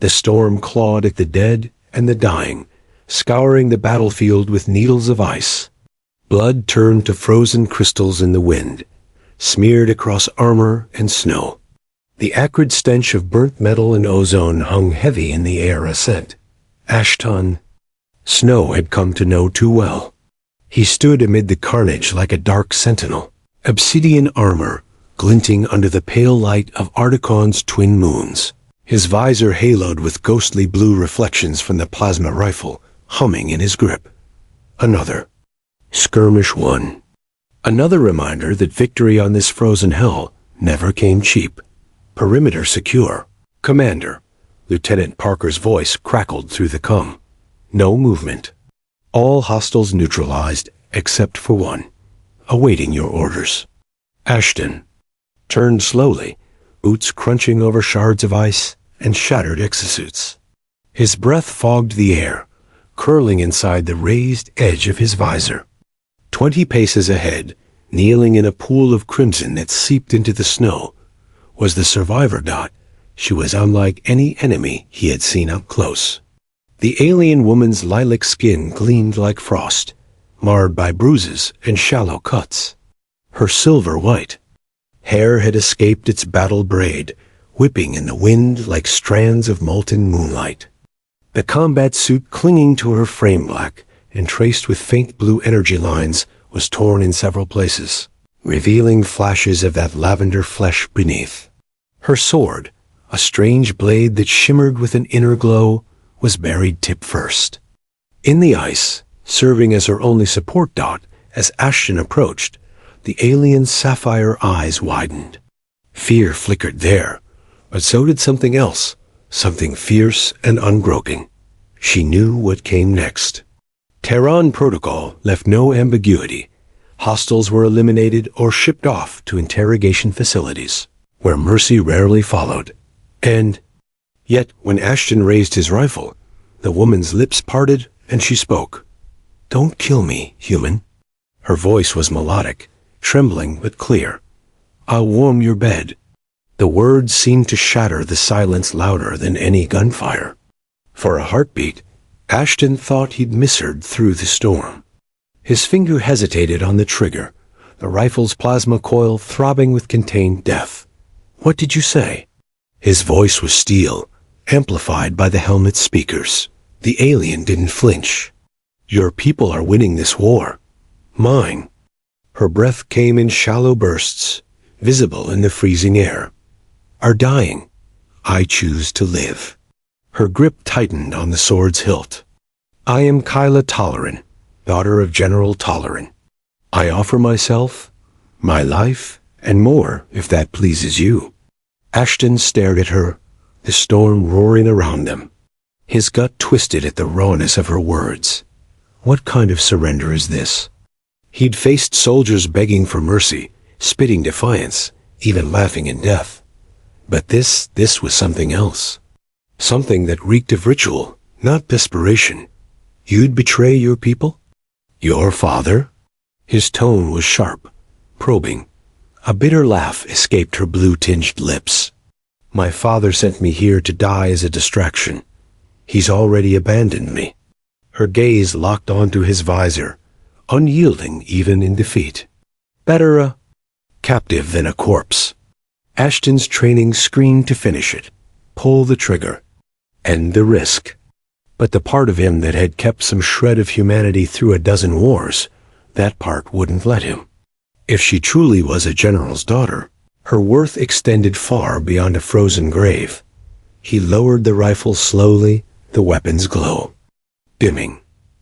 The storm clawed at the dead and the dying, scouring the battlefield with needles of ice. Blood turned to frozen crystals in the wind, smeared across armor and snow. The acrid stench of burnt metal and ozone hung heavy in the air, a scent Ashton Snow had come to know too well. He stood amid the carnage like a dark sentinel, obsidian armor glinting under the pale light of Articon's twin moons, his visor haloed with ghostly blue reflections from the plasma rifle humming in his grip. Another skirmish won. Another reminder that victory on this frozen hell never came cheap. Perimeter secure. Commander. Lieutenant Parker's voice crackled through the cum. No movement. All hostiles neutralized except for one, awaiting your orders. Ashton turned slowly, boots crunching over shards of ice and shattered exosuits. His breath fogged the air, curling inside the raised edge of his visor. 20 paces ahead, kneeling in a pool of crimson that seeped into the snow, was the survivor Dot. She was unlike any enemy he had seen up close. The alien woman's lilac skin gleamed like frost, marred by bruises and shallow cuts. Her silver white hair had escaped its battle braid, whipping in the wind like strands of molten moonlight. The combat suit clinging to her frame, black and traced with faint blue energy lines, was torn in several places, revealing flashes of that lavender flesh beneath. Her sword, a strange blade that shimmered with an inner glow, was buried tip first. In the ice, serving as her only support Dot, as Ashton approached, the alien's sapphire eyes widened. Fear flickered there, but so did something else, something fierce and unbroken. She knew what came next. Terran protocol left no ambiguity. Hostiles were eliminated or shipped off to interrogation facilities, where mercy rarely followed. And yet, when Ashton raised his rifle, the woman's lips parted and she spoke. "Don't kill me, human." Her voice was melodic, trembling but clear. "I'll warm your bed." The words seemed to shatter the silence louder than any gunfire. For a heartbeat, Ashton thought he'd misheard through the storm. His finger hesitated on the trigger, the rifle's plasma coil throbbing with contained death. "What did you say?" His voice was steel, amplified by the helmet's speakers. The alien didn't flinch. "Your people are winning this war. Mine." Her breath came in shallow bursts, visible in the freezing air. "Are dying. I choose to live." Her grip tightened on the sword's hilt. "I am Kyla Toleran, daughter of General Toleran. I offer myself, my life, and more, if that pleases you." Ashton stared at her, the storm roaring around them. His gut twisted at the rawness of her words. What kind of surrender is this? He'd faced soldiers begging for mercy, spitting defiance, even laughing in death. But this was something else. Something that reeked of ritual, not desperation. "You'd betray your people? Your father?" His tone was sharp, probing. A bitter laugh escaped her blue-tinged lips. "My father sent me here to die as a distraction. He's already abandoned me." Her gaze locked onto his visor, unyielding even in defeat. "Better a captive than a corpse." Ashton's training screamed to finish it. Pull the trigger. End the risk. But the part of him that had kept some shred of humanity through a dozen wars, that part wouldn't let him. If she truly was a general's daughter, her worth extended far beyond a frozen grave. He lowered the rifle slowly, the weapon's glow dimming.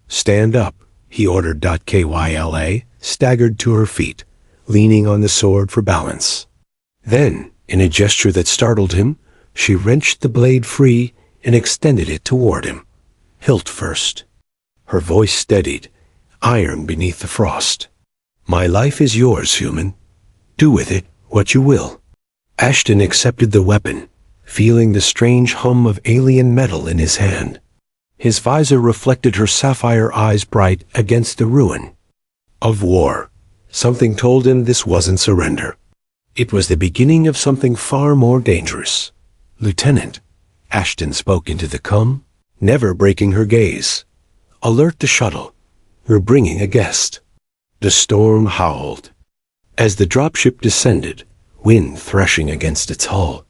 "Stand up," he ordered. Kyla staggered to her feet, leaning on the sword for balance. Then, in a gesture that startled him, she wrenched the blade free and extended it toward him, hilt first. Her voice steadied, iron beneath the frost. "My life is yours, human. Do with it what you will." Ashton accepted the weapon, feeling the strange hum of alien metal in his hand. His visor reflected her sapphire eyes bright against the ruin of war. Something told him this wasn't surrender. It was the beginning of something far more dangerous. "Lieutenant," Ashton spoke into the calm, never breaking her gaze. "Alert the shuttle. We're bringing a guest." The storm howled as the dropship descended, wind threshing against its hull.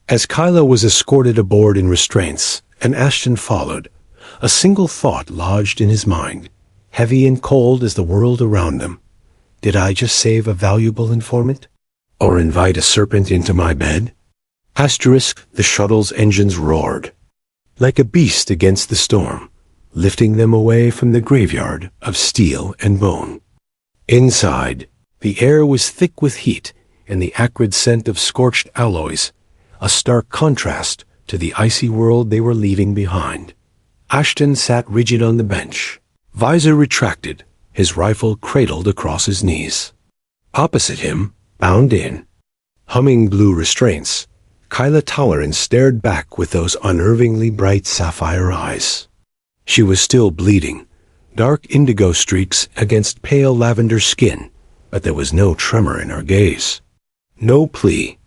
As Kyla was escorted aboard in restraints and Ashton followed, a single thought lodged in his mind, heavy and cold as the world around them. Did I just save a valuable informant? Or invite a serpent into my bed? The shuttle's engines roared, like a beast against the storm, lifting them away from the graveyard of steel and bone. Inside, the air was thick with heat and the acrid scent of scorched alloys, a stark contrast to the icy world they were leaving behind. Ashton sat rigid on the bench, visor retracted, his rifle cradled across his knees. Opposite him, bound in, humming blue restraints, Kyla Tolerance stared back with those unnervingly bright sapphire eyes. She was still bleeding, dark indigo streaks against pale lavender skin, but there was no tremor in her gaze. No plea,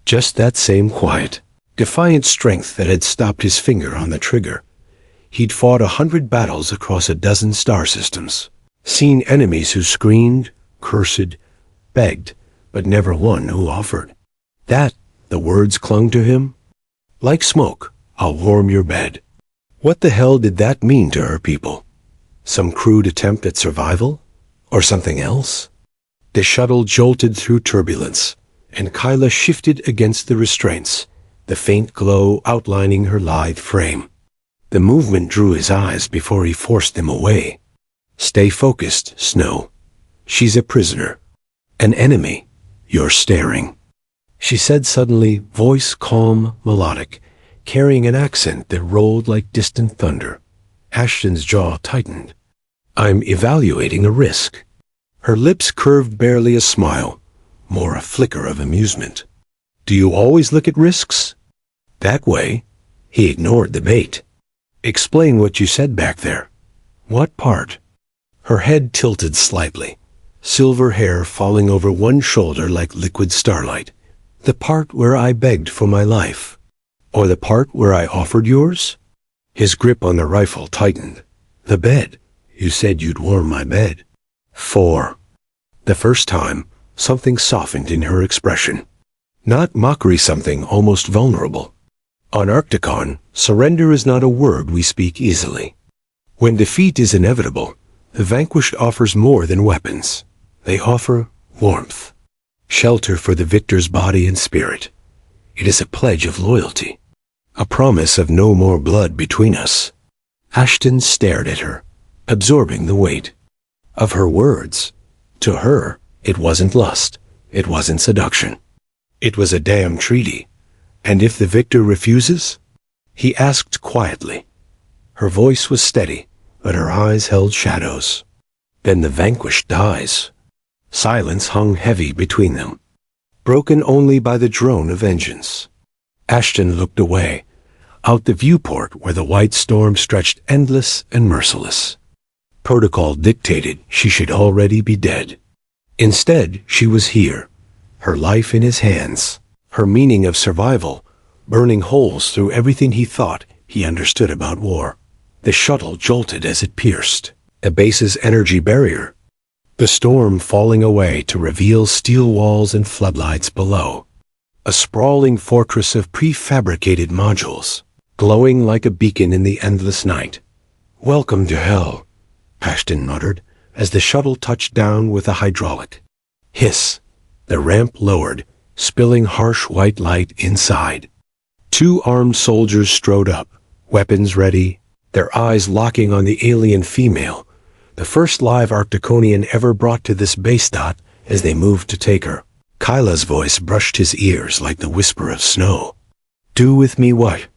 just that same quiet, defiant strength that had stopped his finger on the trigger. He'd fought 100 battles across a dozen star systems, seen enemies who screamed, cursed, begged, but never one who offered. That, the words clung to him. Like smoke, I'll warm your bed. What the hell did that mean to her people? Some crude attempt at survival? Or something else? The shuttle jolted through turbulence, and Kyla shifted against the restraints, the faint glow outlining her lithe frame. The movement drew his eyes before he forced them away. Stay focused, Snow. She's a prisoner. An enemy. You're staring. She said suddenly, voice calm, melodic, carrying an accent that rolled like distant thunder. Ashton's jaw tightened. I'm evaluating a risk. Her lips curved barely a smile, more a flicker of amusement. Do you always look at risks? That way? He ignored the bait. Explain what you said back there. What part? Her head tilted slightly, silver hair falling over one shoulder like liquid starlight. The part where I begged for my life. Or the part where I offered yours? His grip on the rifle tightened. The bed. You said you'd warm my bed. 4. The first time, something softened in her expression. Not mockery, something almost vulnerable. On Arcticon, surrender is not a word we speak easily. When defeat is inevitable, the vanquished offers more than weapons. They offer warmth. Shelter for the victor's body and spirit. It is a pledge of loyalty. A promise of no more blood between us. Ashton stared at her, absorbing the weight of her words. To her, it wasn't lust. It wasn't seduction. It was a damn treaty. And if the victor refuses? He asked quietly. Her voice was steady, but her eyes held shadows. Then the vanquished dies. Silence hung heavy between them, broken only by the drone of engines. Ashton looked away, out the viewport where the white storm stretched endless and merciless. Protocol dictated she should already be dead. Instead, she was here, her life in his hands, her meaning of survival, burning holes through everything he thought he understood about war. The shuttle jolted as it pierced a base's energy barrier, the storm falling away to reveal steel walls and floodlights below. A sprawling fortress of prefabricated modules, glowing like a beacon in the endless night. Welcome to hell, Ashton muttered, as the shuttle touched down with a hydraulic hiss. The ramp lowered, spilling harsh white light inside. 2 armed soldiers strode up, weapons ready, their eyes locking on the alien female, the first live Arcticonian ever brought to this base dot as they moved to take her. Kyla's voice brushed his ears like the whisper of snow. Do with me what?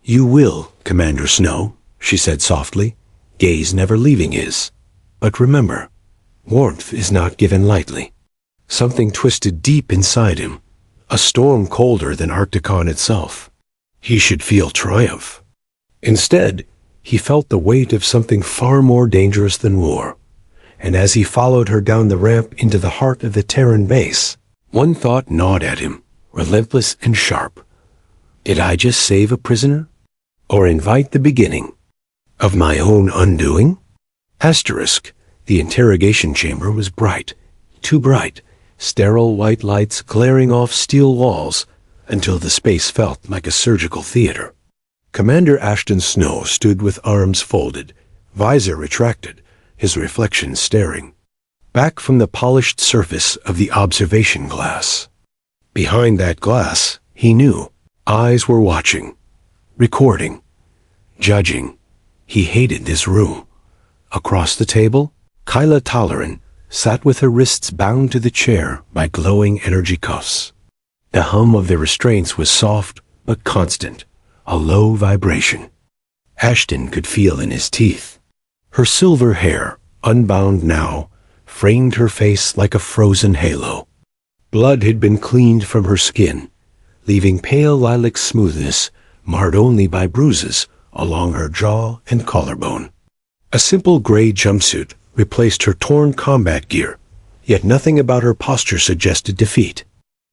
You will, Commander Snow, she said softly, gaze never leaving his. But remember, warmth is not given lightly. Something twisted deep inside him, a storm colder than Arcticon itself. He should feel triumph. Instead, he felt the weight of something far more dangerous than war. And as he followed her down the ramp into the heart of the Terran base, one thought gnawed at him, relentless and sharp. Did I just save a prisoner? Or invite the beginning of my own undoing? Asterisk. The interrogation chamber was bright, too bright, sterile white lights glaring off steel walls until the space felt like a surgical theater. Commander Ashton Snow stood with arms folded, visor retracted, his reflection staring back from the polished surface of the observation glass. Behind that glass, he knew, eyes were watching, recording, judging. He hated this room. Across the table, Kyla Tolleran sat with her wrists bound to the chair by glowing energy cuffs. The hum of the restraints was soft but constant, a low vibration. Ashton could feel in his teeth. Her silver hair, unbound now, framed her face like a frozen halo. Blood had been cleaned from her skin, leaving pale lilac smoothness marred only by bruises along her jaw and collarbone. A simple gray jumpsuit replaced her torn combat gear, yet nothing about her posture suggested defeat.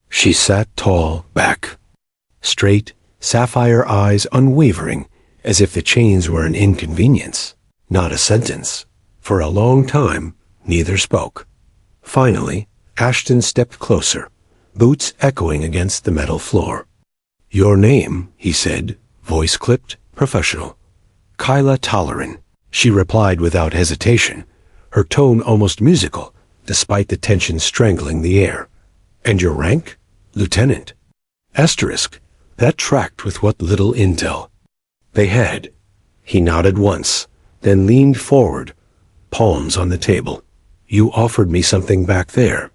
She sat tall back, straight, sapphire eyes unwavering, as if the chains were an inconvenience, not a sentence. For a long time, neither spoke. Finally, Ashton stepped closer, boots echoing against the metal floor. "Your name," he said, voice clipped, professional. "Kyla Tolleran," she replied without hesitation, her tone almost musical, despite the tension strangling the air. "And your rank?" "Lieutenant." Asterisk. That tracked with what little intel they had. He nodded once, then leaned forward, palms on the table. "You offered me something back there.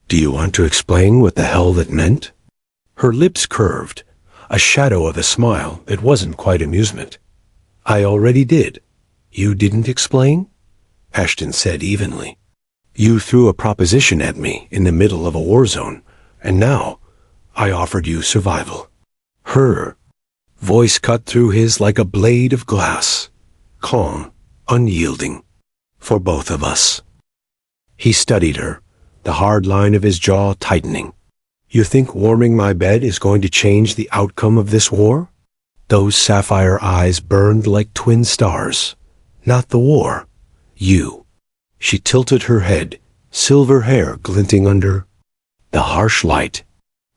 Do you want to explain what the hell that meant?" Her lips curved, a shadow of a smile that wasn't quite amusement. "I already did." "You didn't explain?" Ashton said evenly. "You threw a proposition at me in the middle of a war zone, and now I offered you survival." Her voice cut through his like a blade of glass, calm, unyielding. "For both of us." He studied her, the hard line of his jaw tightening. "You think warming my bed is going to change the outcome of this war?" Those sapphire eyes burned like twin stars. "Not the war. You." She tilted her head, silver hair glinting under the harsh light.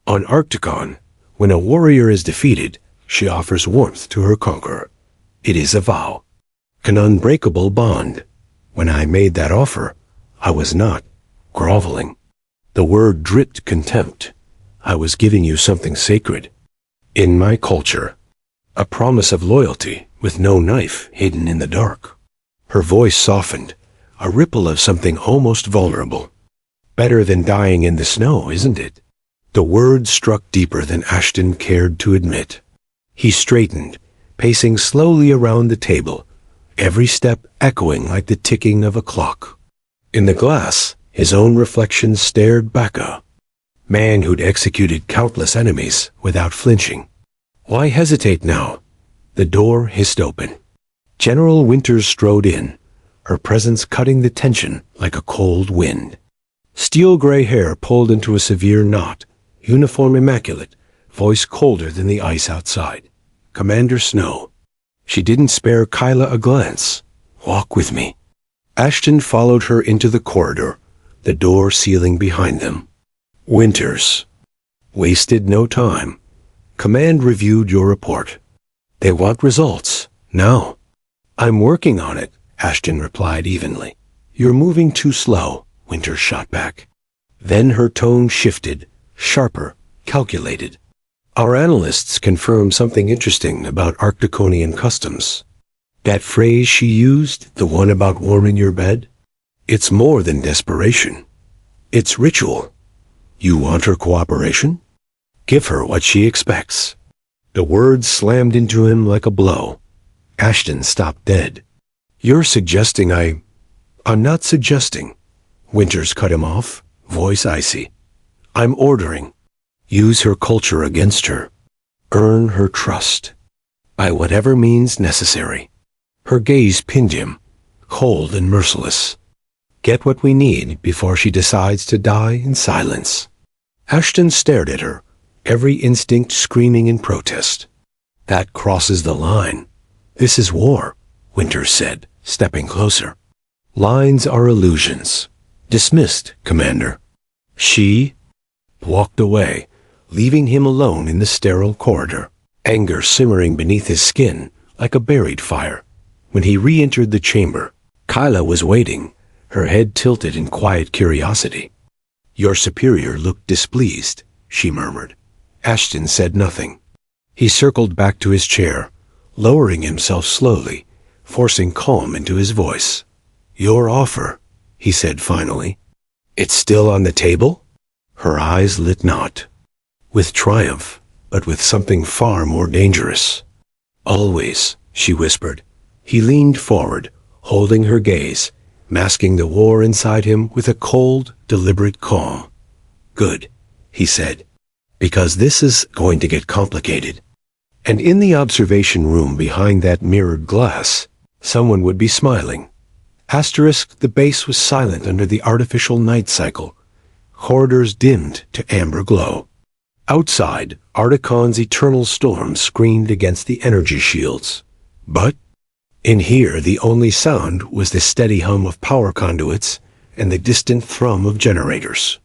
"On Arcticon, when a warrior is defeated, she offers warmth to her conqueror. It is a vow, an unbreakable bond. When I made that offer, I was not groveling." The word dripped contempt. "I was giving you something sacred. In my culture. A promise of loyalty with no knife hidden in the dark." Her voice softened, a ripple of something almost vulnerable. "Better than dying in the snow, isn't it?" The word struck deeper than Ashton cared to admit. He straightened, pacing slowly around the table, every step echoing like the ticking of a clock. In the glass, his own reflection stared back, a man who'd executed countless enemies without flinching. Why hesitate now? The door hissed open. General Winters strode in, her presence cutting the tension like a cold wind. Steel-gray hair pulled into a severe knot, uniform immaculate, voice colder than the ice outside. "Commander Snow." She didn't spare Kyla a glance. "Walk with me." Ashton followed her into the corridor, the door sealing behind them. "Winters." "Wasted no time. Command reviewed your report. They want results, now." "I'm working on it," Ashton replied evenly. "You're moving too slow," Winters shot back. Then her tone shifted, sharper, calculated. "Our analysts confirm something interesting about Arcticonian customs. That phrase she used, the one about warming your bed, it's more than desperation. It's ritual. You want her cooperation? Give her what she expects." The words slammed into him like a blow. Ashton stopped dead. "You're suggesting I'm not suggesting." Winters cut him off, voice icy. "I'm ordering. Use her culture against her. Earn her trust. By whatever means necessary." Her gaze pinned him, cold and merciless. "Get what we need before she decides to die in silence." Ashton stared at her, every instinct screaming in protest. That crosses the line. This is war, Winters said, stepping closer. Lines are illusions. Dismissed, Commander. She walked away, leaving him alone in the sterile corridor, anger simmering beneath his skin like a buried fire. When he re-entered the chamber, Kyla was waiting, her head tilted in quiet curiosity. Your superior looked displeased, she murmured. Ashton said nothing. He circled back to his chair, lowering himself slowly, forcing calm into his voice. Your offer, he said finally. It's still on the table? Her eyes lit not. With triumph, but with something far more dangerous. Always, she whispered. He leaned forward, holding her gaze, masking the war inside him with a cold, deliberate calm. Good, he said, because this is going to get complicated. And in the observation room behind that mirrored glass, someone would be smiling. The base was silent under the artificial night cycle. Corridors dimmed to amber glow. Outside, Articon's eternal storm screamed against the energy shields. But in here, the only sound was the steady hum of power conduits and the distant thrum of generators.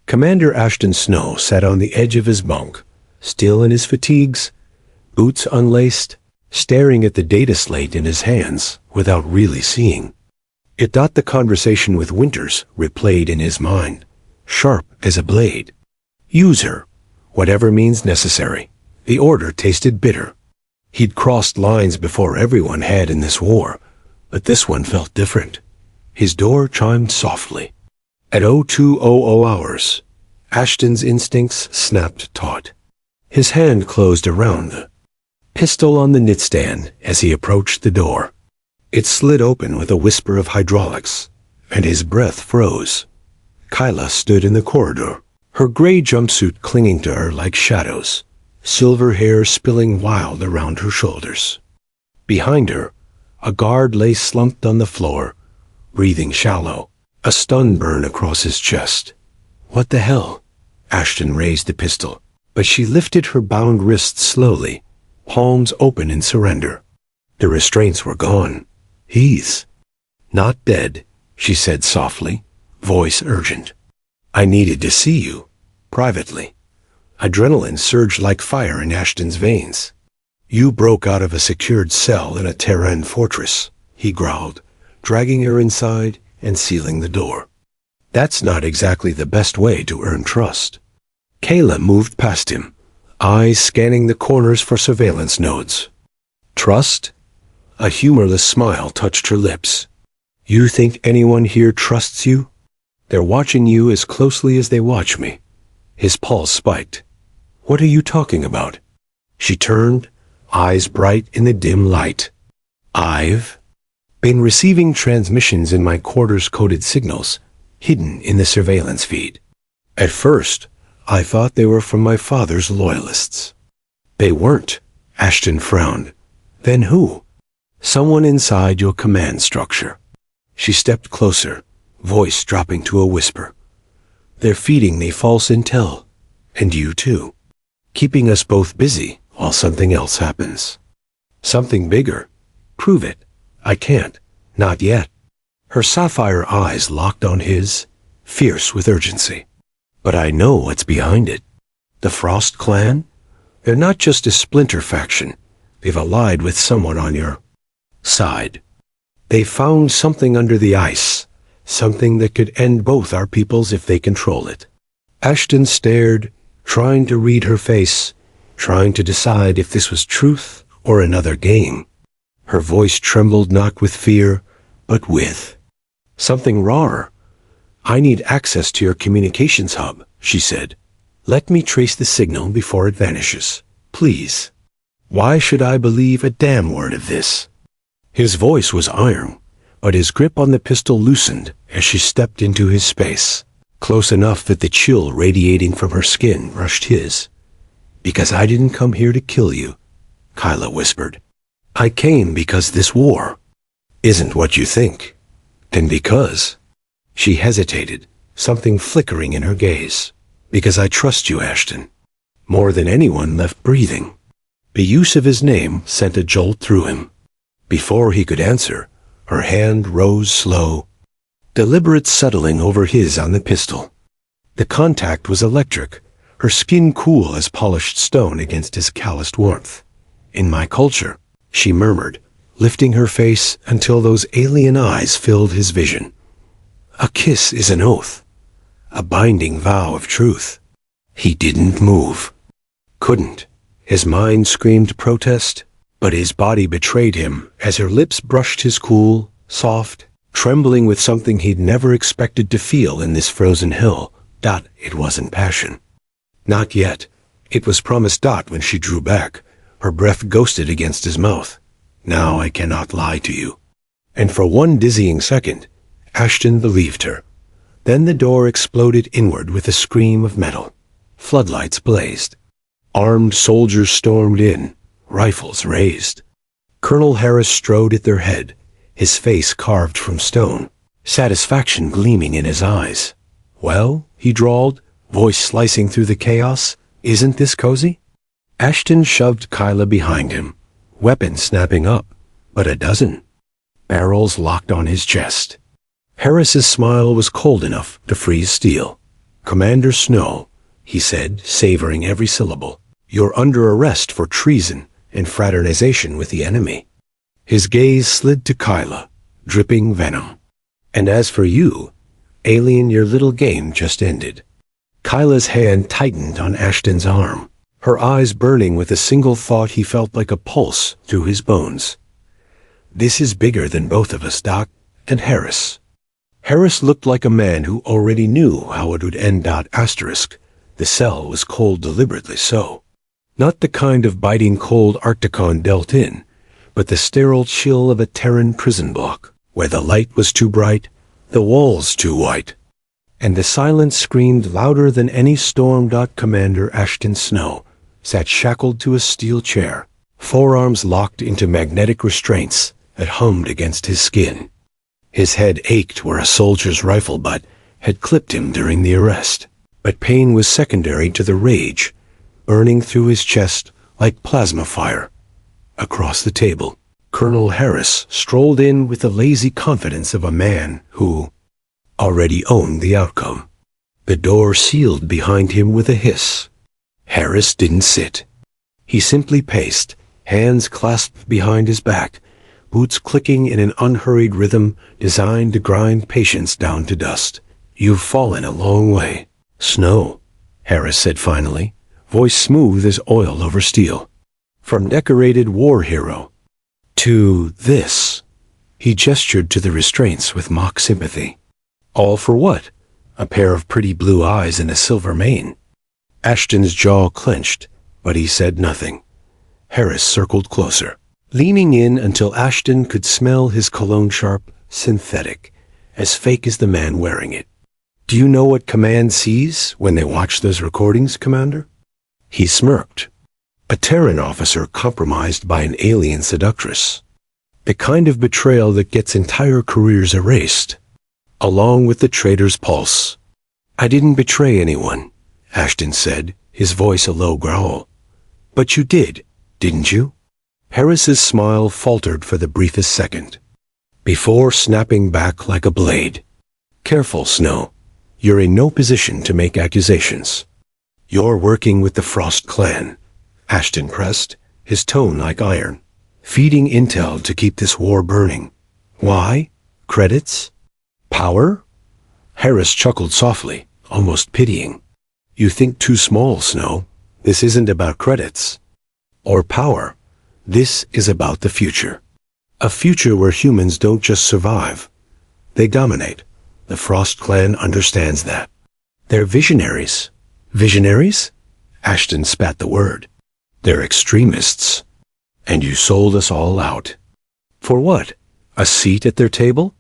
Commander Ashton Snow sat on the edge of his bunk, still in his fatigues, boots unlaced, staring at the data slate in his hands without really seeing. The conversation with Winters replayed in his mind, sharp as a blade. Use her, whatever means necessary. The order tasted bitter. He'd crossed lines before everyone had in this war, but this one felt different. His door chimed softly. At 0200 hours, Ashton's instincts snapped taut. His hand closed around the pistol on the nightstand as he approached the door. It slid open with a whisper of hydraulics, and his breath froze. Kyla stood in the corridor, her gray jumpsuit clinging to her like shadows, silver hair spilling wild around her shoulders. Behind her, a guard lay slumped on the floor, breathing shallow, a stun burn across his chest. What the hell? Ashton raised the pistol, but she lifted her bound wrists slowly, palms open in surrender. The restraints were gone. He's not dead, she said softly, voice urgent. I needed to see you, privately. Adrenaline surged like fire in Ashton's veins. You broke out of a secured cell in a Terran fortress, he growled, dragging her inside and sealing the door. That's not exactly the best way to earn trust. Kayla moved past him, eyes scanning the corners for surveillance nodes. Trust? A humorless smile touched her lips. You think anyone here trusts you? They're watching you as closely as they watch me. His pulse spiked. What are you talking about? She turned, eyes bright in the dim light. I've been receiving transmissions in my quarters-coded signals, hidden in the surveillance feed. At first, I thought they were from my father's loyalists. They weren't, Ashton frowned. Then who? Someone inside your command structure. She stepped closer, voice dropping to a whisper. They're feeding me false intel, and you too, keeping us both busy while something else happens. Something bigger. Prove it. I can't. Not yet. Her sapphire eyes locked on his, fierce with urgency. But I know what's behind it. The Frost clan? They're not just a splinter faction. They've allied with someone on your side. They found something under the ice, something that could end both our peoples if they control it. Ashton stared, trying to read her face, trying to decide if this was truth or another game. Her voice trembled not with fear, but with something rawer. I need access to your communications hub, she said. Let me trace the signal before it vanishes, please. Why should I believe a damn word of this? His voice was iron, but his grip on the pistol loosened as she stepped into his space, close enough that the chill radiating from her skin brushed his. Because I didn't come here to kill you, Kyla whispered. I came because this war isn't what you think. Then because. She hesitated, something flickering in her gaze. Because I trust you, Ashton. more than anyone left breathing. The use of his name sent a jolt through him. Before he could answer, her hand rose slow, deliberate settling over his on the pistol. The contact was electric, her skin cool as polished stone against his calloused warmth. "In my culture," she murmured, lifting her face until those alien eyes filled his vision. "A kiss is an oath, a binding vow of truth." He didn't move. Couldn't. His mind screamed protest, but his body betrayed him as her lips brushed his cool, soft, trembling with something he'd never expected to feel in this frozen hill. It wasn't passion. Not yet. It was promised. When she drew back, her breath ghosted against his mouth. "Now I cannot lie to you." And for one dizzying second, Ashton believed her. Then the door exploded inward with a scream of metal. Floodlights blazed. Armed soldiers stormed in, rifles raised. Colonel Harris strode at their head, his face carved from stone, satisfaction gleaming in his eyes. "Well," he drawled, voice slicing through the chaos, "isn't this cozy?" Ashton shoved Kyla behind him, weapon snapping up, but a dozen. Barrels locked on his chest. Harris's smile was cold enough to freeze steel. "Commander Snow," he said, savoring every syllable, "you're under arrest for treason and fraternization with the enemy." His gaze slid to Kyla, dripping venom. "And as for you, alien, your little game just ended." Kyla's hand tightened on Ashton's arm, her eyes burning with a single thought he felt like a pulse through his bones. "This is bigger than both of us, Doc, and Harris." Harris looked like a man who already knew how it would end. The cell was cold deliberately so. Not the kind of biting cold Arcticon dealt in, but the sterile chill of a Terran prison block, where the light was too bright, the walls too white, and the silence screamed louder than any storm. Commander Ashton Snow sat shackled to a steel chair, forearms locked into magnetic restraints that hummed against his skin. His head ached where a soldier's rifle butt had clipped him during the arrest, but pain was secondary to the rage, burning through his chest like plasma fire. Across the table, Colonel Harris strolled in with the lazy confidence of a man who already owned the outcome. The door sealed behind him with a hiss. Harris didn't sit. He simply paced, hands clasped behind his back, boots clicking in an unhurried rhythm designed to grind patience down to dust. "You've fallen a long way, Snow," Harris said finally, voice smooth as oil over steel. "From decorated war hero to this." He gestured to the restraints with mock sympathy. "All for what? A pair of pretty blue eyes and a silver mane." Ashton's jaw clenched, but he said nothing. Harris circled closer, leaning in until Ashton could smell his cologne, sharp, synthetic, as fake as the man wearing it. "Do you know what Command sees when they watch those recordings, Commander?" He smirked. "A Terran officer compromised by an alien seductress. The kind of betrayal that gets entire careers erased, along with the traitor's pulse." "I didn't betray anyone," Ashton said, his voice a low growl. "But you did, didn't you?" Harris's smile faltered for the briefest second, before snapping back like a blade. "Careful, Snow. You're in no position to make accusations. You're working with the Frost clan," Ashton pressed, his tone like iron, "feeding intel to keep this war burning. Why? Credits? Power?" Harris chuckled softly, almost pitying. "You think too small, Snow. This isn't about credits or power. This is about the future. A future where humans don't just survive. They dominate. The Frost clan understands that. They're visionaries." "Visionaries?" Ashton spat the word. "They're extremists. And you sold us all out. For what? A seat at their table?"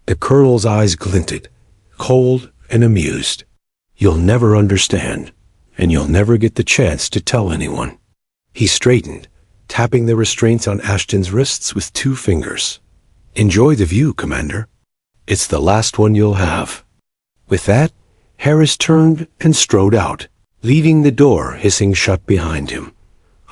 The colonel's eyes glinted, cold and amused. "You'll never understand, and you'll never get the chance to tell anyone." He straightened, tapping the restraints on Ashton's wrists with 2 fingers. "Enjoy the view, Commander. It's the last one you'll have." With that, Harris turned and strode out, leaving the door hissing shut behind him.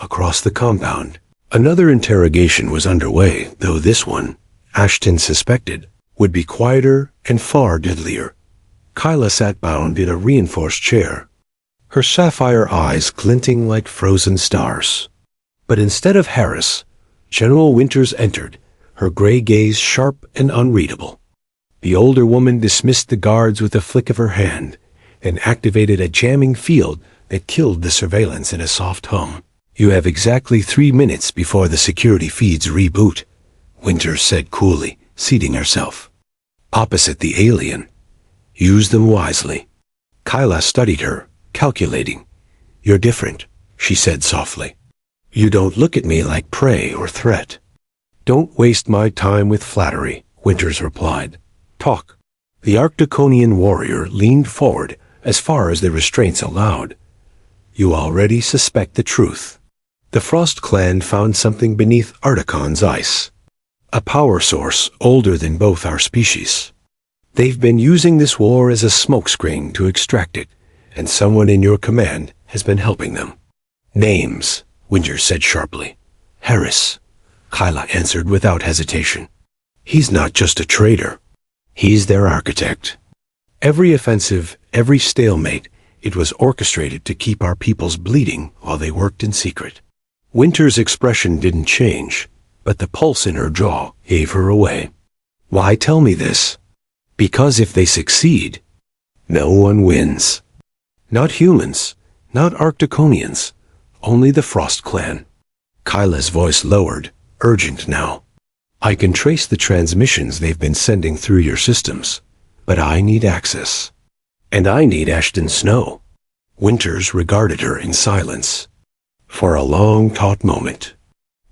Across the compound, another interrogation was underway, though this one, Ashton suspected, would be quieter and far deadlier. Kyla sat bound in a reinforced chair, her sapphire eyes glinting like frozen stars. But instead of Harris, General Winters entered, her gray gaze sharp and unreadable. The older woman dismissed the guards with a flick of her hand and activated a jamming field that killed the surveillance in a soft hum. "You have exactly 3 minutes before the security feeds reboot," Winters said coolly, seating herself opposite the alien. "Use them wisely." Kyla studied her, calculating. "You're different," she said softly. "You don't look at me like prey or threat." "Don't waste my time with flattery," Winters replied. "Talk." The Arcticonian warrior leaned forward as far as the restraints allowed. "You already suspect the truth. The Frost clan found something beneath Articon's ice. A power source older than both our species. They've been using this war as a smokescreen to extract it, and someone in your command has been helping them." "Names," Winters said sharply. "Harris," Kyla answered without hesitation. "He's not just a traitor. He's their architect. Every offensive, every stalemate, it was orchestrated to keep our peoples bleeding while they worked in secret." Winters' expression didn't change, but the pulse in her jaw gave her away. "Why tell me this?" "Because if they succeed, no one wins. Not humans, not Arcticonians, only the Frost clan." Kyla's voice lowered, urgent now. "I can trace the transmissions they've been sending through your systems, but I need access. And I need Ashton Snow." Winters regarded her in silence for a long, taut moment.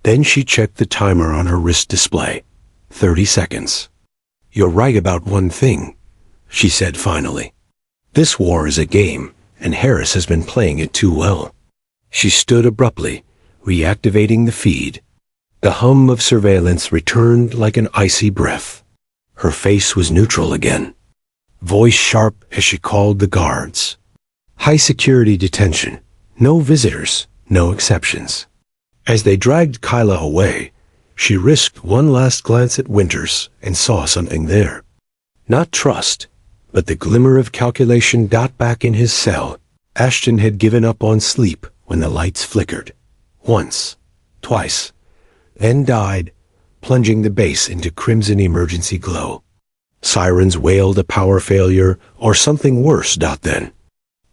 Then she checked the timer on her wrist display. 30 seconds. "You're right about one thing," she said finally. "This war is a game, and Harris has been playing it too well." She stood abruptly, reactivating the feed. The hum of surveillance returned like an icy breath. Her face was neutral again, voice sharp as she called the guards. "High security detention. No visitors, no exceptions." As they dragged Kyla away, she risked one last glance at Winters and saw something there. Not trust, but the glimmer of calculation back in his cell. Ashton had given up on sleep when the lights flickered. Once, twice, then died, plunging the base into crimson emergency glow. Sirens wailed a power failure or something worse. Then,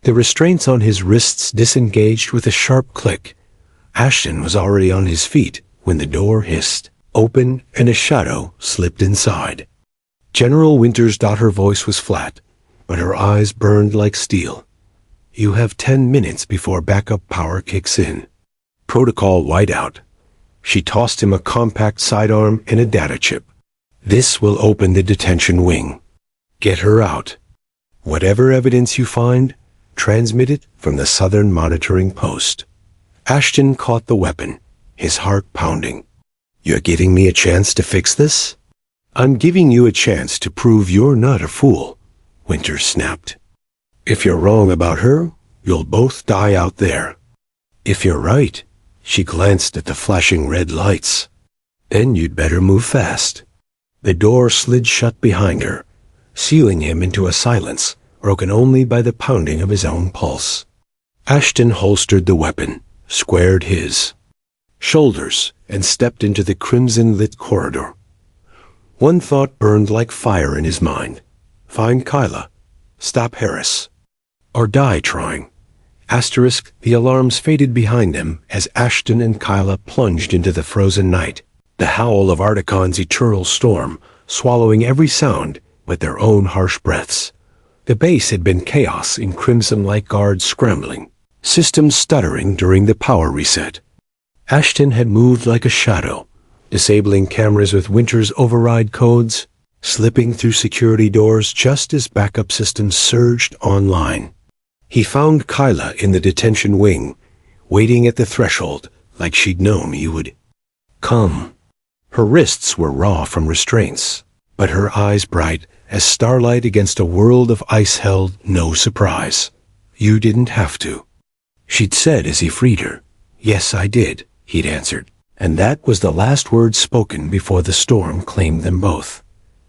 the restraints on his wrists disengaged with a sharp click. Ashton was already on his feet when the door hissed open and a shadow slipped inside. General Winters' her voice was flat, but her eyes burned like steel. "You have 10 minutes before backup power kicks in. Protocol whiteout." She tossed him a compact sidearm and a data chip. "This will open the detention wing. Get her out. Whatever evidence you find, transmit it from the Southern Monitoring Post." Ashton caught the weapon, his heart pounding. "You're giving me a chance to fix this?" "I'm giving you a chance to prove you're not a fool," Winters snapped. "If you're wrong about her, you'll both die out there. If you're right," she glanced at the flashing red lights, "then you'd better move fast." The door slid shut behind her, sealing him into a silence broken only by the pounding of his own pulse. Ashton holstered the weapon, squared his shoulders, and stepped into the crimson-lit corridor. One thought burned like fire in his mind. Find Kyla. Stop Harris. Or die trying. The alarms faded behind them as Ashton and Kyla plunged into the frozen night, the howl of Articon's eternal storm, swallowing every sound but their own harsh breaths. The base had been chaos in crimson-like guards scrambling, systems stuttering during the power reset. Ashton had moved like a shadow, disabling cameras with Winters' override codes, slipping through security doors just as backup systems surged online. He found Kyla in the detention wing, waiting at the threshold like she'd known he would come. Her wrists were raw from restraints, but her eyes bright as starlight against a world of ice held no surprise. "You didn't have to," She'd said as he freed her. "Yes, I did," he'd answered. And that was the last word spoken before the storm claimed them both.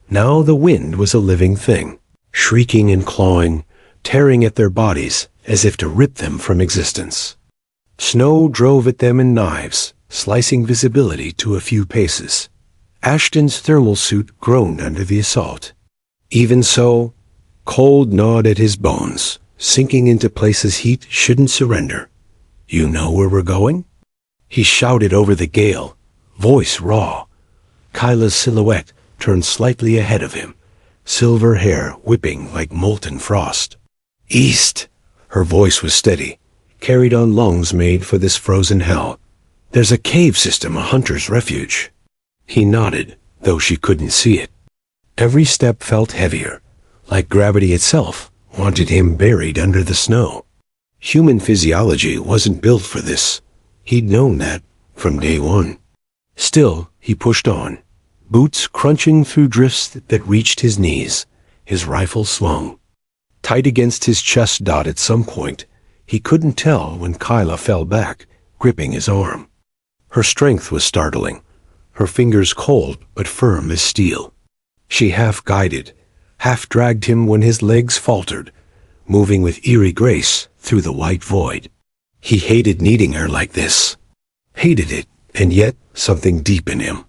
Now the wind was a living thing, shrieking and clawing, tearing at their bodies as if to rip them from existence. Snow drove at them in knives, slicing visibility to a few paces. Ashton's thermal suit groaned under the assault. Even so, cold gnawed at his bones, sinking into places heat shouldn't surrender. "You know where we're going?" He shouted over the gale, voice raw. Kyla's silhouette turned slightly ahead of him, silver hair whipping like molten frost. "East!" Her voice was steady, carried on lungs made for this frozen hell. "There's a cave system, a hunter's refuge." He nodded, though she couldn't see it. Every step felt heavier, like gravity itself wanted him buried under the snow. Human physiology wasn't built for this. He'd known that from day one. Still, he pushed on, boots crunching through drifts that reached his knees, his rifle swung. Tight against his chest dot at some point, he couldn't tell when Kyla fell back, gripping his arm. Her strength was startling, her fingers cold but firm as steel. She half-guided, half-dragged him when his legs faltered, moving with eerie grace through the white void. He hated needing her like this. Hated it, and yet something deep in him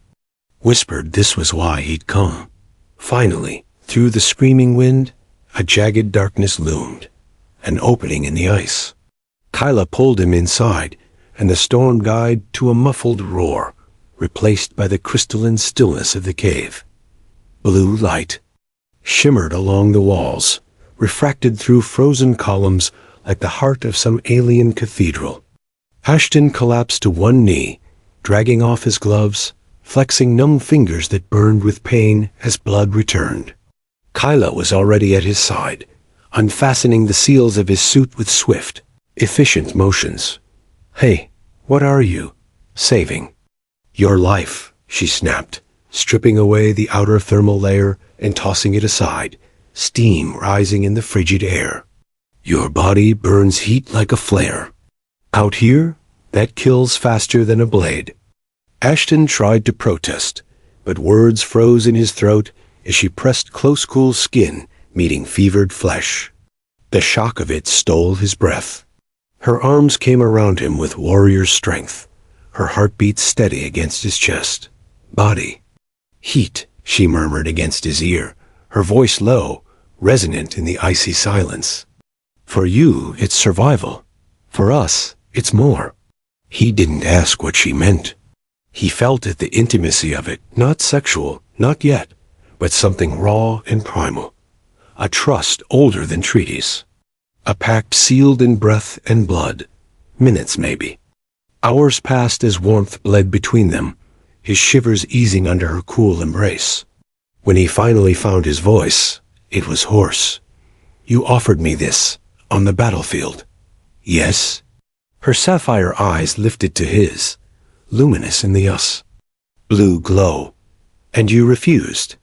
whispered this was why he'd come. Finally, through the screaming wind, a jagged darkness loomed, an opening in the ice. Kyla pulled him inside, and the storm died to a muffled roar, replaced by the crystalline stillness of the cave. Blue light shimmered along the walls, refracted through frozen columns like the heart of some alien cathedral. Ashton collapsed to one knee, dragging off his gloves, flexing numb fingers that burned with pain as blood returned. Kyla was already at his side, unfastening the seals of his suit with swift, efficient motions. "Hey, what are you saving?" "Your life," she snapped, stripping away the outer thermal layer and tossing it aside, steam rising in the frigid air. "Your body burns heat like a flare. Out here, that kills faster than a blade." Ashton tried to protest, but words froze in his throat as she pressed close cool skin meeting fevered flesh. The shock of it stole his breath. Her arms came around him with warrior strength, her heartbeat steady against his chest. "Body. Heat," she murmured against his ear, her voice low, resonant in the icy silence. "For you, it's survival. For us, it's more." He didn't ask what she meant. He felt it, the intimacy of it, not sexual, not yet, but something raw and primal. A trust older than treaties. A pact sealed in breath and blood. Minutes, maybe. Hours passed as warmth bled between them, his shivers easing under her cool embrace. When he finally found his voice, it was hoarse. "You offered me this, on the battlefield." "Yes." Her sapphire eyes lifted to his, luminous in the blue glow. "And you refused."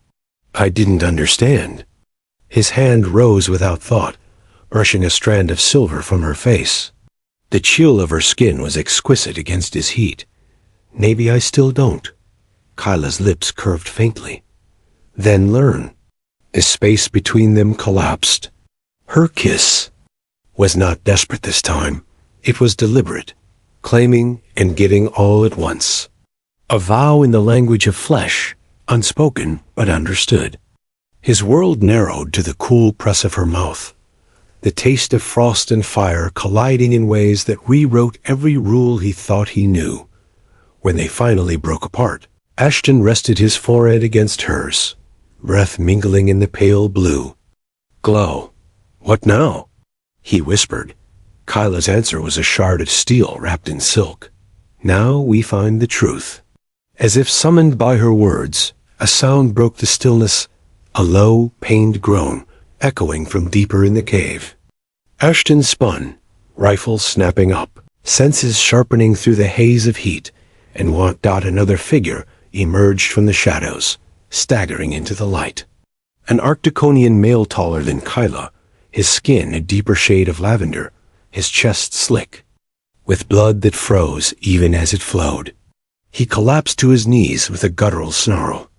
"I didn't understand." His hand rose without thought, brushing a strand of silver from her face. The chill of her skin was exquisite against his heat. "Maybe I still don't." Kyla's lips curved faintly. "Then learn." The space between them collapsed. Her kiss was not desperate this time. It was deliberate, claiming and giving all at once. A vow in the language of flesh, unspoken but understood. His world narrowed to the cool press of her mouth, the taste of frost and fire colliding in ways that rewrote every rule he thought he knew. When they finally broke apart, Ashton rested his forehead against hers, breath mingling in the pale blue glow. "What now?" he whispered. Kyla's answer was a shard of steel wrapped in silk. "Now we find the truth." As if summoned by her words, a sound broke the stillness, a low, pained groan, echoing from deeper in the cave. Ashton spun, rifle snapping up, senses sharpening through the haze of heat, and another figure emerged from the shadows, staggering into the light. An Arcticonian male taller than Kyla, his skin a deeper shade of lavender, his chest slick, with blood that froze even as it flowed. He collapsed to his knees with a guttural snarl.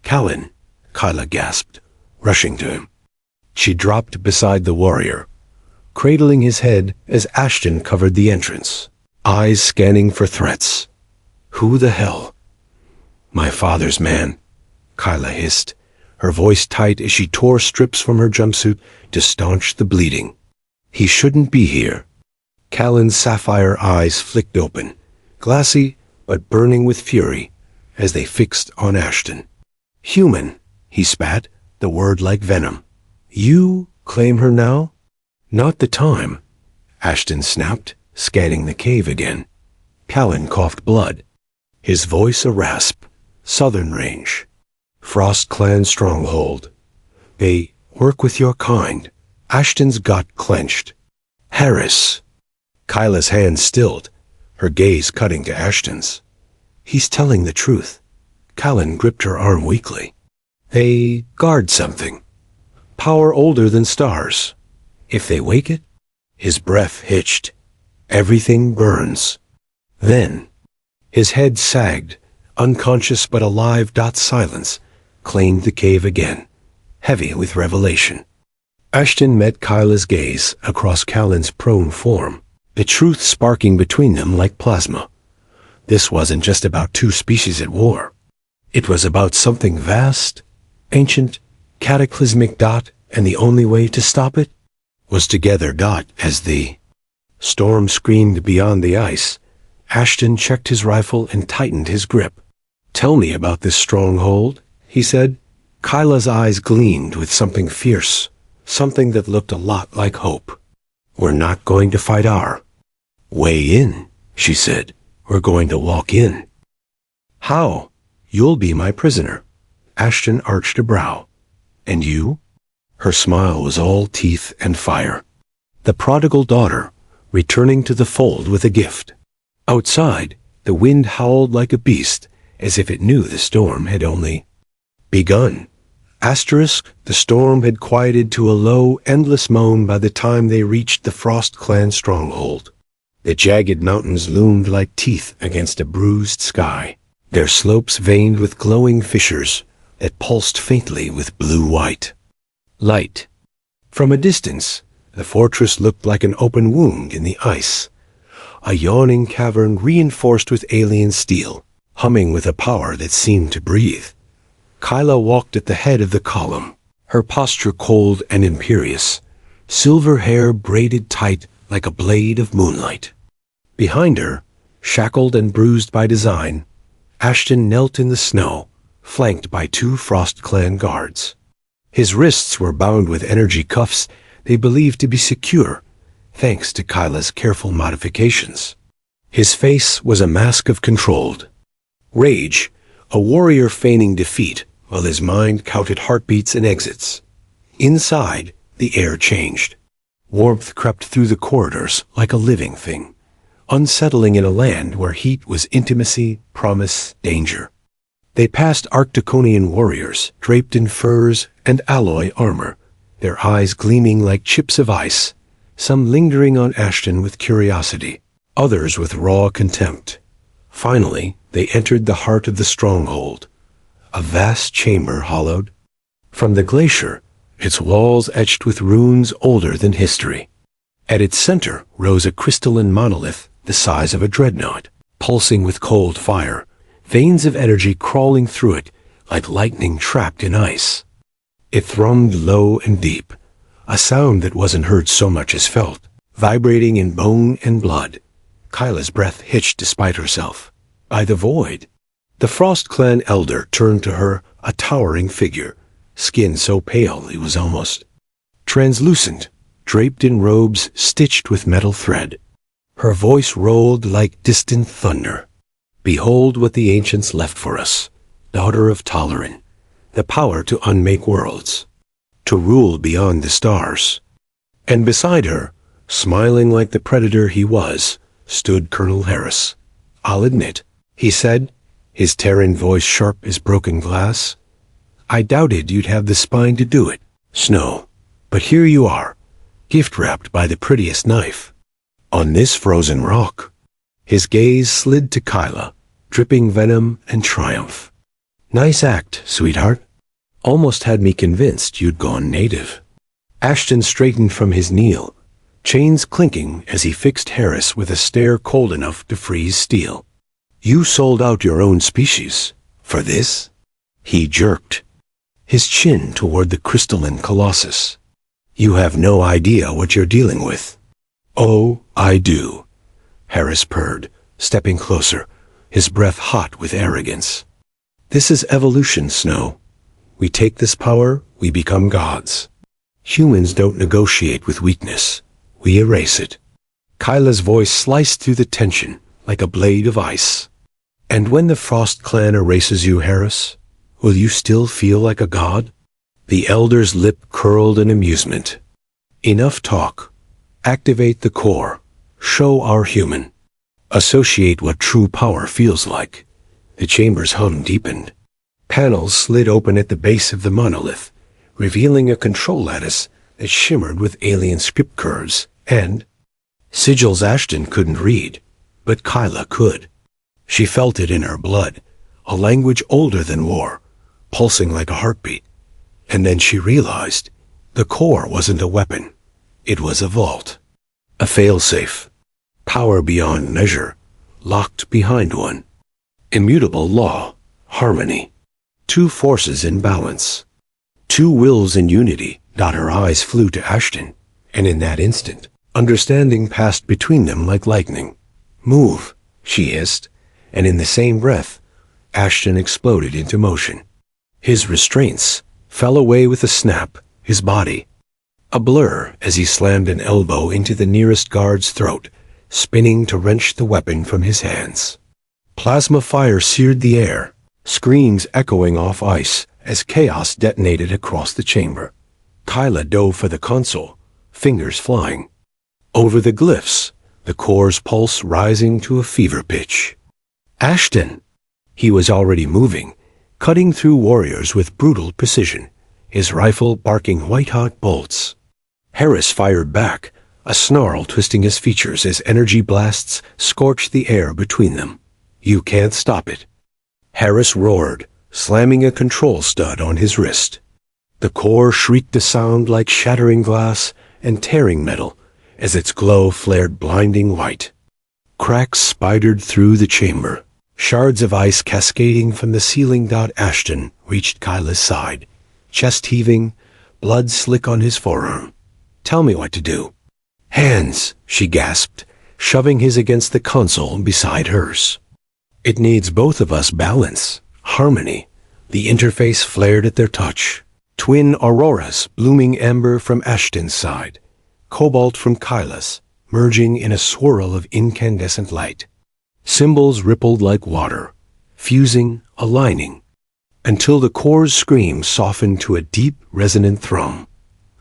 "Callan," Kyla gasped, rushing to him. She dropped beside the warrior, cradling his head as Ashton covered the entrance, eyes scanning for threats. "Who the hell?" "My father's man," Kyla hissed, her voice tight as she tore strips from her jumpsuit to staunch the bleeding. "He shouldn't be here." Callan's sapphire eyes flicked open, glassy but burning with fury, as they fixed on Ashton. "Human," he spat, the word like venom. "You claim her now?" "Not the time," Ashton snapped, scanning the cave again. Callan coughed blood, his voice a rasp. "Southern Range. Frost Clan stronghold. They work with your kind." Ashton's gut clenched. "Harris." Kyla's hand stilled, her gaze cutting to Ashton's. "He's telling the truth." Callan gripped her arm weakly. "They guard something. Power older than stars. If they wake it," his breath hitched, "everything burns." Then, his head sagged, unconscious but alive. Silence claimed the cave again, heavy with revelation. Ashton met Kyla's gaze across Callan's prone form, the truth sparking between them like plasma. This wasn't just about two species at war. It was about something vast, ancient, cataclysmic. And the only way to stop it was together. As the storm screamed beyond the ice, Ashton checked his rifle and tightened his grip. "Tell me about this stronghold," he said. Kyla's eyes gleamed with something fierce, something that looked a lot like hope. "We're not going to fight our way in," she said. "We're going to walk in." "How?" "You'll be my prisoner." Ashton arched a brow. "And you?" Her smile was all teeth and fire. The prodigal daughter, returning to the fold with a gift. Outside, the wind howled like a beast, as if it knew the storm had only begun. The storm had quieted to a low, endless moan by the time they reached the Frost Clan stronghold. The jagged mountains loomed like teeth against a bruised sky, their slopes veined with glowing fissures that pulsed faintly with blue-white light. From a distance, the fortress looked like an open wound in the ice, a yawning cavern reinforced with alien steel, humming with a power that seemed to breathe. Kyla walked at the head of the column, her posture cold and imperious, silver hair braided tight like a blade of moonlight. Behind her, shackled and bruised by design, Ashton knelt in the snow, flanked by two Frost Clan guards. His wrists were bound with energy cuffs they believed to be secure, thanks to Kyla's careful modifications. His face was a mask of controlled rage, a warrior feigning defeat while his mind counted heartbeats and exits. Inside, the air changed. Warmth crept through the corridors like a living thing, unsettling in a land where heat was intimacy, promise, danger. They passed Arcticonian warriors, draped in furs and alloy armor, their eyes gleaming like chips of ice, some lingering on Ashton with curiosity, others with raw contempt. Finally, they entered the heart of the stronghold, a vast chamber hollowed from the glacier, its walls etched with runes older than history. At its center rose a crystalline monolith the size of a dreadnought, pulsing with cold fire, veins of energy crawling through it like lightning trapped in ice. It thrummed low and deep, a sound that wasn't heard so much as felt, vibrating in bone and blood. Kyla's breath hitched despite herself. By the void, the Frost Clan elder turned to her, a towering figure, skin so pale it was almost translucent, draped in robes stitched with metal thread. Her voice rolled like distant thunder. "Behold what the ancients left for us, daughter of Tolarin, the power to unmake worlds, to rule beyond the stars." And beside her, smiling like the predator he was, stood Colonel Harris. "I'll admit," he said, his Terran voice sharp as broken glass, "I doubted you'd have the spine to do it, Snow. But here you are, gift-wrapped by the prettiest knife. On this frozen rock, His gaze slid to Kyla, dripping venom and triumph. "Nice act, sweetheart. Almost had me convinced you'd gone native." Ashton straightened from his kneel, chains clinking as he fixed Harris with a stare cold enough to freeze steel. "You sold out your own species. For this?" He jerked, his chin toward the crystalline colossus. "You have no idea what you're dealing with." "Oh, I do," Harris purred, stepping closer, his breath hot with arrogance. "This is evolution, Snow. We take this power, we become gods. Humans don't negotiate with weakness. We erase it." Kyla's voice sliced through the tension like a blade of ice. "And when the Frost clan erases you, Harris, will you still feel like a god?" The elder's lip curled in amusement. "Enough talk. Activate the core. Show our human. Associate what true power feels like." The chamber's hum deepened. Panels slid open at the base of the monolith, revealing a control lattice that shimmered with alien script curves and sigils Ashton couldn't read, but Kyla could. She felt it in her blood, a language older than war, pulsing like a heartbeat. And then she realized the core wasn't a weapon. It was a vault, a failsafe, power beyond measure, locked behind one. Immutable law, harmony, two forces in balance, two wills in unity. Her eyes flew to Ashton, and in that instant, understanding passed between them like lightning. "Move," she hissed, and in the same breath, Ashton exploded into motion. His restraints fell away with a snap, his body a blur as he slammed an elbow into the nearest guard's throat, spinning to wrench the weapon from his hands. Plasma fire seared the air, screams echoing off ice as chaos detonated across the chamber. Kyla dove for the console, fingers flying. Over the glyphs, the core's pulse rising to a fever pitch. "Ashton!" He was already moving, cutting through warriors with brutal precision, his rifle barking white-hot bolts. Harris fired back, a snarl twisting his features as energy blasts scorched the air between them. "You can't stop it." Harris roared, slamming a control stud on his wrist. The core shrieked a sound like shattering glass and tearing metal as its glow flared blinding white. Cracks spidered through the chamber, shards of ice cascading from the ceiling. Ashton reached Kyla's side, chest heaving, blood slick on his forearm. "Tell me what to do." "Hands," she gasped, shoving his against the console beside hers. "It needs both of us balance, harmony." The interface flared at their touch. Twin auroras blooming amber from Ashton's side, cobalt from Kyla's, merging in a swirl of incandescent light. Symbols rippled like water, fusing, aligning, until the core's scream softened to a deep, resonant thrum.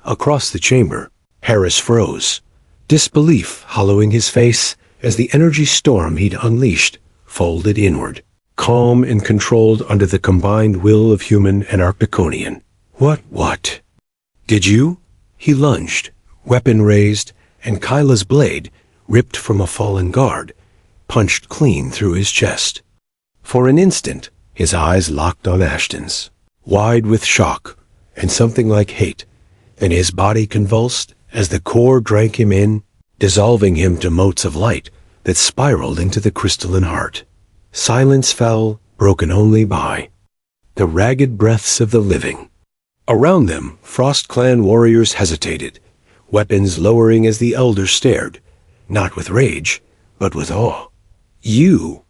Across the chamber, Harris froze, disbelief hollowing his face as the energy storm he'd unleashed folded inward, calm and controlled under the combined will of human and Arcticonian. What? Did you?" He lunged, weapon raised, and Kyla's blade, ripped from a fallen guard, punched clean through his chest. For an instant, his eyes locked on Ashton's, wide with shock and something like hate, and his body convulsed as the core drank him in, dissolving him to motes of light that spiraled into the crystalline heart. Silence fell, broken only by the ragged breaths of the living. Around them, Frost Clan warriors hesitated, weapons lowering as the elder stared, not with rage, but with awe. "You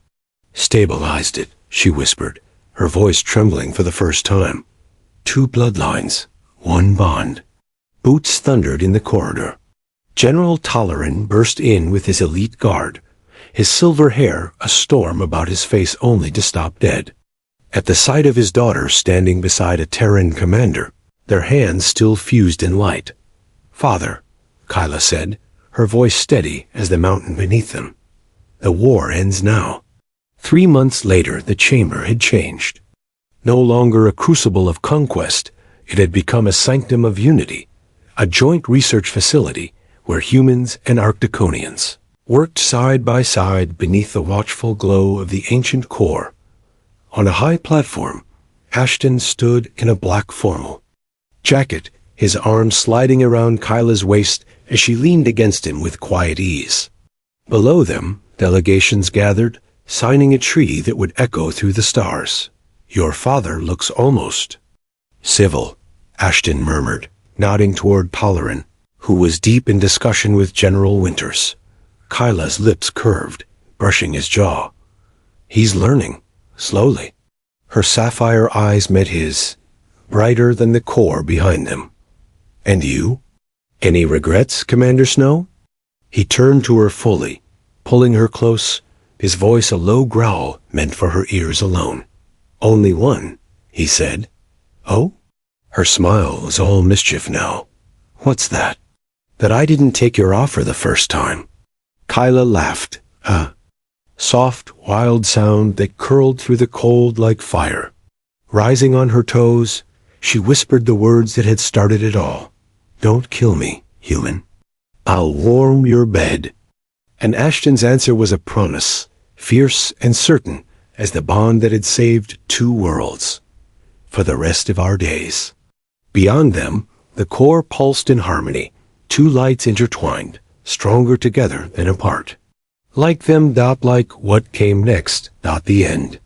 stabilized it," she whispered, her voice trembling for the first time. "Two bloodlines, one bond." Boots thundered in the corridor. General Toleran burst in with his elite guard, his silver hair a storm about his face only to stop dead. At the sight of his daughter standing beside a Terran commander, their hands still fused in light. "Father," Kyla said, her voice steady as the mountain beneath them. "The war ends now." 3 months later, the chamber had changed. No longer a crucible of conquest, it had become a sanctum of unity, a joint research facility where humans and Arcticonians, worked side by side beneath the watchful glow of the ancient core. On a high platform, Ashton stood in a black formal jacket, his arms sliding around Kyla's waist as she leaned against him with quiet ease. Below them, delegations gathered, signing a tree that would echo through the stars. "Your father looks almost civil," Ashton murmured, nodding toward Palarin, who was deep in discussion with General Winters. Kyla's lips curved, brushing his jaw. "He's learning, slowly." Her sapphire eyes met his, brighter than the core behind them. "And you? Any regrets, Commander Snow?" He turned to her fully, pulling her close, his voice a low growl meant for her ears alone. "Only one," he said. "Oh?" Her smile was all mischief now. "What's that?" "That I didn't take your offer the first time." Kyla laughed, a soft, wild sound that curled through the cold like fire. Rising on her toes, she whispered the words that had started it all. "Don't kill me, human. I'll warm your bed." And Ashton's answer was a promise, fierce and certain as the bond that had saved two worlds. For the rest of our days. Beyond them, the core pulsed in harmony, two lights intertwined, stronger together than apart. Like them, like what came next, the end.